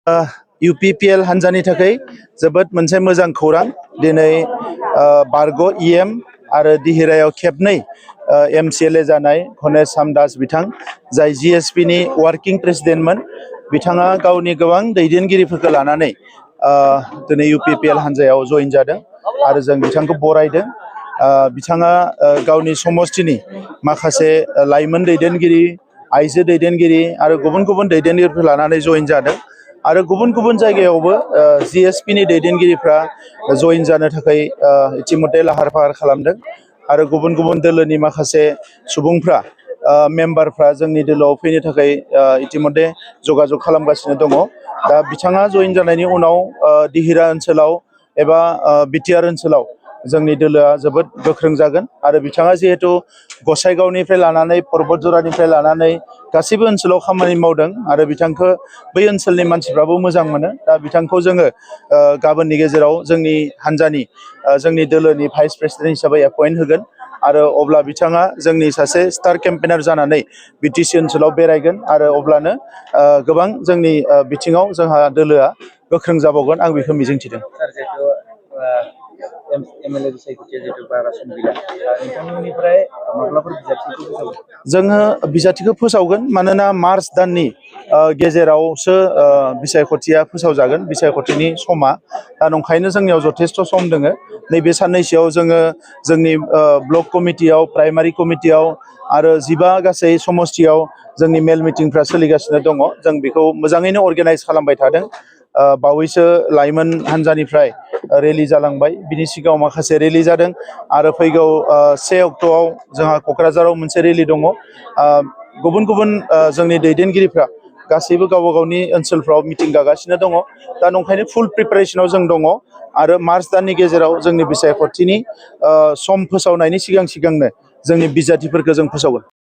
UPPL हान्जानि थाखाय जोबोद मोनसे मोजां खौरां दिनै बारग' EM आरो दिहिरायाव खेबनै MCLA जानाय गणेश सामदास बिथां जाय GSP नि वार्किं प्रेसिडेन्टमोन बिथाङा गावनि गोबां दैदेनगिरिफोरखौ लानानै दिनै UPPL हान्जायाव जइन जादों आरो जों बिथांखौ बरायदों। बिथाङा गावनि समष्टिनि माखासे लाइमोन दैदेनगिरि आइजो दैदेनगिरि आरो गुबुन गुबुन दैदेनगिरिफोर लानानै जइन जादों आरो गुबुन गुबुन जायगायावबो GSP नि दैदेनगिरिफ्रा जइन जानो थाखाय इतिमध्य लाहार फाहार खालामदों आरो गुबुन गुबुन दोलोनि माखासे सुबुंफ्रा मेम्बारफ्रा जोंनि दोलोआव फैनो थाखाय इतिमध्य जगाजग खालामगासिनो दङ। दा बिथाङा जइन जानायनि उनाव दिहिरा ओनसोलाव एबा बिटिआर ओनसोलाव जोंनि दोलोआ जोबोद गोख्रों जागोन आरो बिथाङा जिहेतु गसाइगावनिफ्राय लानानै पर्बतजरानिफ्राय लानानै गासैबो ओनसोलाव खामानि मावदों आरो बिथांखौ बै ओनसोलनि मानसिफ्राबो मोजां मोनो। दा बिथांखौ जोङो गाबोननि गेजेराव जोंनि हान्जानि जोंनि दोलोनि भाइस प्रेसिडेन्ट हिसाबै एपइन्ट होगोन आरो अब्ला बिथाङा जोंनि सासे स्टार केम्पेनार जानानै BTC ओनसोलाव बेरायगोन आरो अब्लानो गोबां जोंनि बिथिङाव जोंहा दोलोआ गोख्रों जाबावगोन आं बेखौ मिजिंथिदों। जोङो बिजाथिखौ फोसावगोन मानोना मार्च दाननि गेजेरावसो बिसायख'थिया फोसावजागोन बिसायख'थिनि समा। दा नंखायनो जोंनियाव जथेस्थ' सम दोङो। नैबे साननैसोआव जोङो जोंनि ब्लक कमिटियाव प्राइमारि कमिटियाव आरो 15 गासै समष्टियाव जोंनि मेल मिटिंफ्रा सोलिगासिनो दङ। जों बेखौ मोजाङैनो अर्गानाइज खालामबाय थादों। बावैसो लाइमोन हान्जानिफ्राय रेलि जालांबाय, बिनि सिगाङाव माखासे रेलि जादों आरो फैगौ 1 अक्ट'आव जोंहा क'क्राझाराव मोनसे रेलि दङ। गुबुन गुबुन जोंनि दैदेनगिरिफ्रा गासैबो गावबा गावनि ओनसोलफ्राव मिटिं गागासिनो दङ। दा नंखायनो फुल प्रिपारेसनाव जों दङ आरो मार्च दाननि गेजेराव जोंनि बिसायख'थिनि सम फोसावनायनि सिगांनो जोंनि बिजाथिफोरखौ जों फोसावगोन।